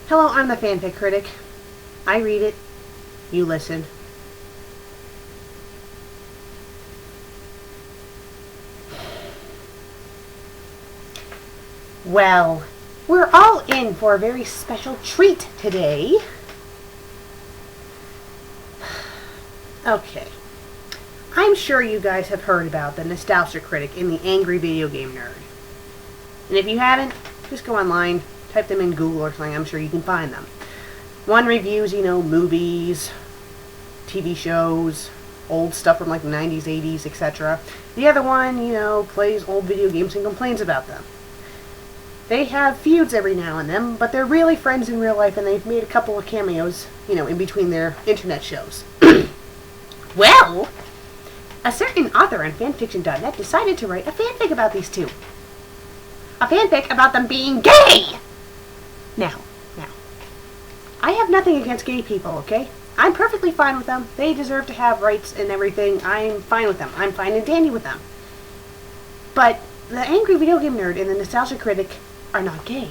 Hello, I'm the FanFic Critic. I read it. You listen. Well, we're all in for a very special treat today. Okay. I'm sure you guys have heard about the Nostalgia Critic and the Angry Video Game Nerd. And if you haven't, just go online, type them in Google or something, I'm sure you can find them. One reviews, movies, TV shows, old stuff from like the 90s, 80s, etc. The other one, plays old video games and complains about them. They have feuds every now and then, but they're really friends in real life, and they've made a couple of cameos, in between their internet shows. Well, a certain author on fanfiction.net decided to write a fanfic about these two. A fanfic about them being gay! Now, I have nothing against gay people, okay? I'm perfectly fine with them. They deserve to have rights and everything. I'm fine with them. I'm fine and dandy with them. But the Angry Video Game Nerd and the Nostalgia Critic are not gay.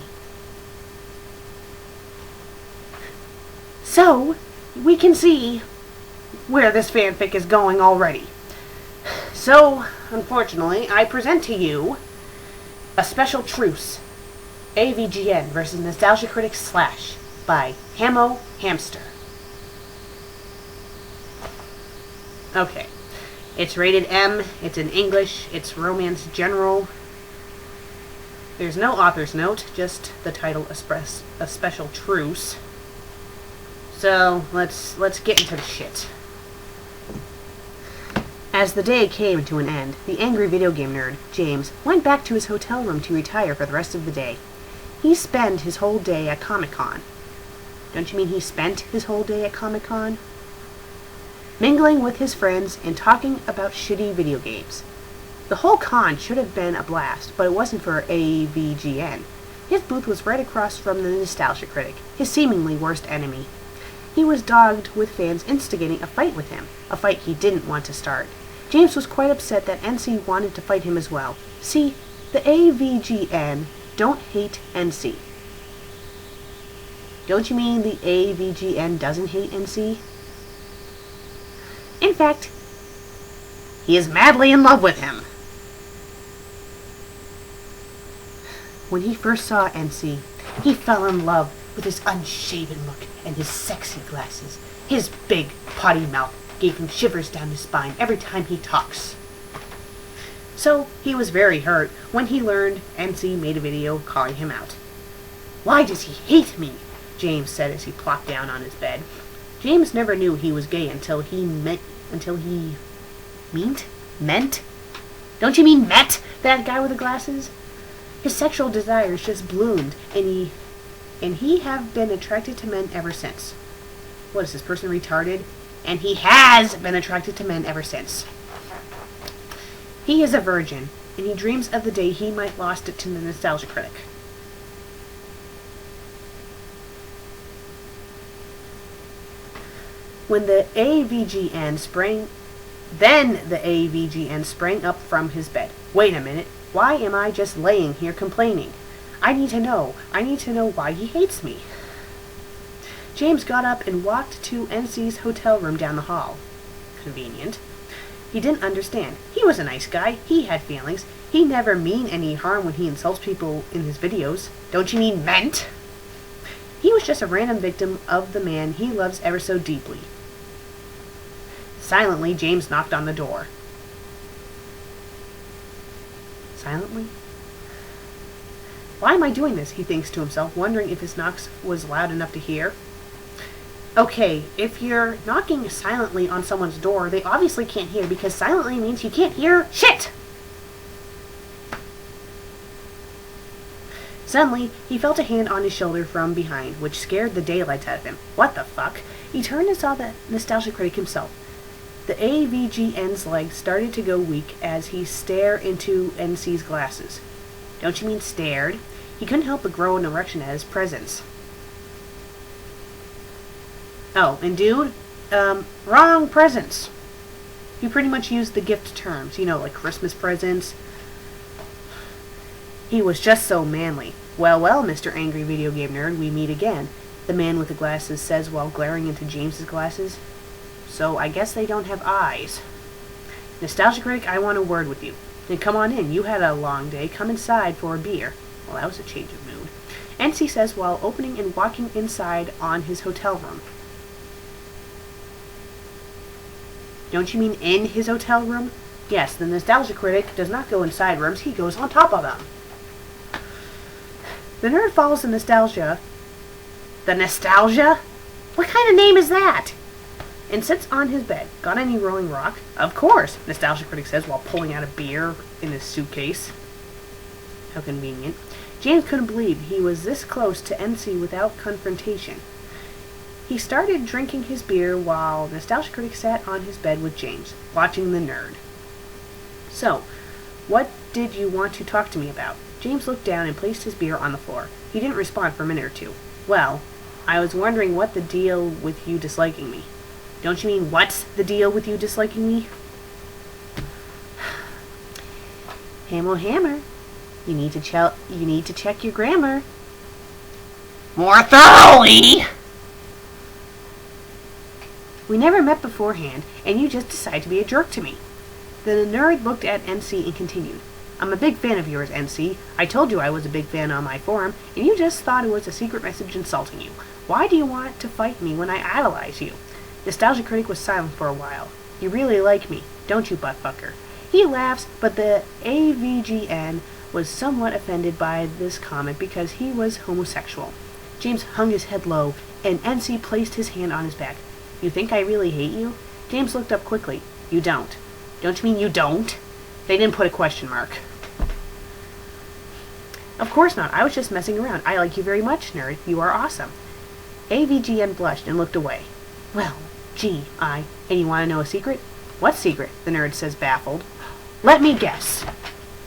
So, we can see where this fanfic is going already. So, unfortunately, I present to you a Special Truce, AVGN versus Nostalgia Critic Slash by Hamo Hamster. Okay, it's rated M, it's in English, it's romance general. There's no author's note, just the title, A Special Truce. So, let's get into the shit. As the day came to an end, the angry video game nerd, James, went back to his hotel room to retire for the rest of the day. He spent his whole day at Comic-Con. Don't you mean he spent his whole day at Comic-Con? Mingling with his friends and talking about shitty video games. The whole con should have been a blast, but it wasn't for AVGN. His booth was right across from the Nostalgia Critic, his seemingly worst enemy. He was dogged with fans instigating a fight with him, a fight he didn't want to start. James was quite upset that NC wanted to fight him as well. See, the AVGN don't hate NC. Don't you mean the AVGN doesn't hate NC? In fact, he is madly in love with him. When he first saw NC, he fell in love with his unshaven look and his sexy glasses. His big, potty mouth gave him shivers down his spine every time he talks. So, he was very hurt when he learned NC made a video calling him out. "Why does he hate me?" James said as he plopped down on his bed. James never knew he was gay until he meant? Don't you mean met that guy with the glasses? His sexual desires just bloomed, and he have been attracted to men ever since. What is this person retarded? And he has been attracted to men ever since. He is a virgin, and he dreams of the day he might lost it to the Nostalgia Critic. When the AVGN sprang up from his bed. Wait a minute, why am I just laying here complaining? I need to know why he hates me. James got up and walked to NC's hotel room down the hall. Convenient. He didn't understand. He was a nice guy. He had feelings. He never mean any harm when he insults people in his videos. Don't you mean meant? He was just a random victim of the man he loves ever so deeply. Silently, James knocked on the door. Silently? Why am I doing this? He thinks to himself, wondering if his knocks was loud enough to hear. Okay, if you're knocking silently on someone's door, they obviously can't hear, because silently means you can't hear shit! Suddenly, he felt a hand on his shoulder from behind, which scared the daylights out of him. What the fuck? He turned and saw the Nostalgia Critic himself. The AVGN's legs started to go weak as he stared into NC's glasses. Don't you mean stared? He couldn't help but grow an erection at his presence. Oh, and dude, wrong presents. You pretty much used the gift terms, like Christmas presents. He was just so manly. Well, Mr. Angry Video Game Nerd, we meet again. the man with the glasses says while glaring into James's glasses. So I guess they don't have eyes. Nostalgia Critic, I want a word with you. Then come on in. You had a long day. Come inside for a beer. Well, that was a change of mood. NC says while opening and walking inside on his hotel room. Don't you mean in his hotel room? Yes, the Nostalgia Critic does not go inside rooms. He goes on top of them. The nerd follows the Nostalgia. The Nostalgia? What kind of name is that? And sits on his bed. Got any Rolling Rock? Of course, Nostalgia Critic says while pulling out a beer in his suitcase. How convenient. James couldn't believe he was this close to NC without confrontation. He started drinking his beer while Nostalgia Critic sat on his bed with James, watching the nerd. So, what did you want to talk to me about? James looked down and placed his beer on the floor. He didn't respond for a minute or two. Well, I was wondering what the deal with you disliking me. Don't you mean what's the deal with you disliking me? Hammer. You need to check your grammar. More thoroughly! We never met beforehand, and you just decide to be a jerk to me. The nerd looked at NC and continued. I'm a big fan of yours, NC. I told you I was a big fan on my forum, and you just thought it was a secret message insulting you. Why do you want to fight me when I idolize you? Nostalgia Critic was silent for a while. You really like me, don't you, buttfucker? He laughs, but the AVGN was somewhat offended by this comment because he was homosexual. James hung his head low, and NC placed his hand on his back. You think I really hate you? James looked up quickly. You don't. Don't you mean you don't? They didn't put a question mark. Of course not. I was just messing around. I like you very much, nerd. You are awesome. AVGN blushed and looked away. Well, and you want to know a secret? What secret? The nerd says, baffled. Let me guess.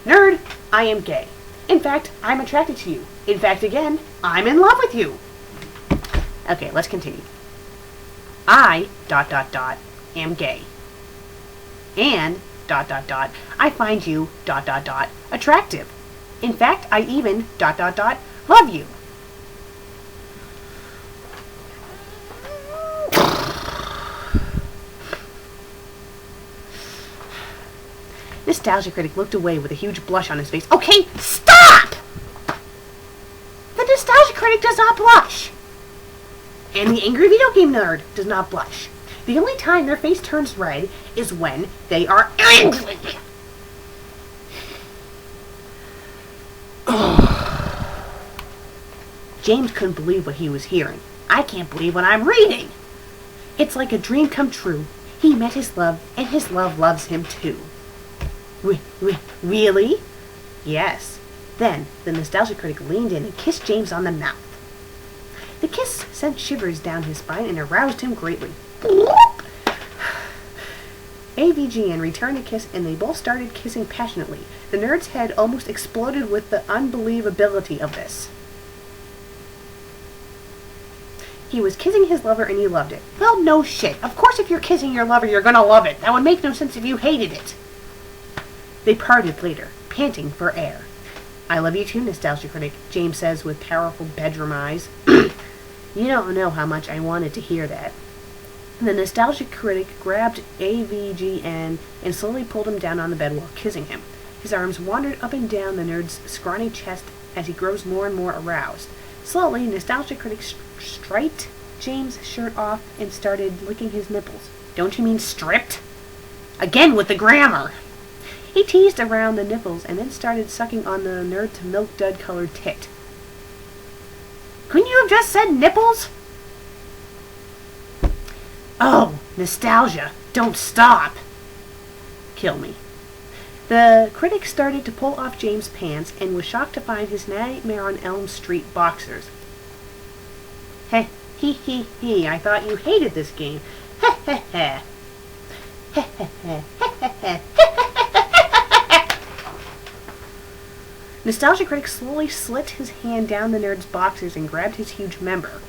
Nerd, I am gay. In fact, I'm attracted to you. In fact, again, I'm in love with you. Okay, let's continue. I, am gay. And, I find you, attractive. In fact, I even, love you. Nostalgia Critic looked away with a huge blush on his face. Okay, stop! The Nostalgia Critic does not blush. And the Angry Video Game Nerd does not blush. The only time their face turns red is when they are angry. James couldn't believe what he was hearing. I can't believe what I'm reading. It's like a dream come true. He met his love, and his love loves him too. Really? Yes. Then the Nostalgia Critic leaned in and kissed James on the mouth. The kiss sent shivers down his spine and aroused him greatly. AVGN returned the kiss and they both started kissing passionately. The nerd's head almost exploded with the unbelievability of this. He was kissing his lover and he loved it. Well, no shit. Of course if you're kissing your lover, you're gonna love it. That would make no sense if you hated it. They parted later, panting for air. I love you too, Nostalgia Critic, James says with powerful bedroom eyes. You don't know how much I wanted to hear that. The Nostalgia Critic grabbed AVGN and slowly pulled him down on the bed while kissing him. His arms wandered up and down the nerd's scrawny chest as he grows more and more aroused. Slowly, Nostalgia Critic stripped James' shirt off and started licking his nipples. Don't you mean stripped? Again with the grammar! He teased around the nipples and then started sucking on the nerd's milk dud-colored tit. Couldn't you have just said nipples? Oh, nostalgia. Don't stop. Kill me. The critic started to pull off James' pants and was shocked to find his Nightmare on Elm Street boxers. Heh, he, I thought you hated this game. Heh, heh, heh. Heh, heh, heh, heh, heh, heh. Nostalgia Critic slowly slit his hand down the nerd's boxers and grabbed his huge member,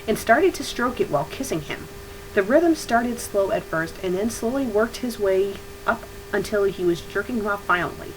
and started to stroke it while kissing him. The rhythm started slow at first, and then slowly worked his way up until he was jerking him off violently.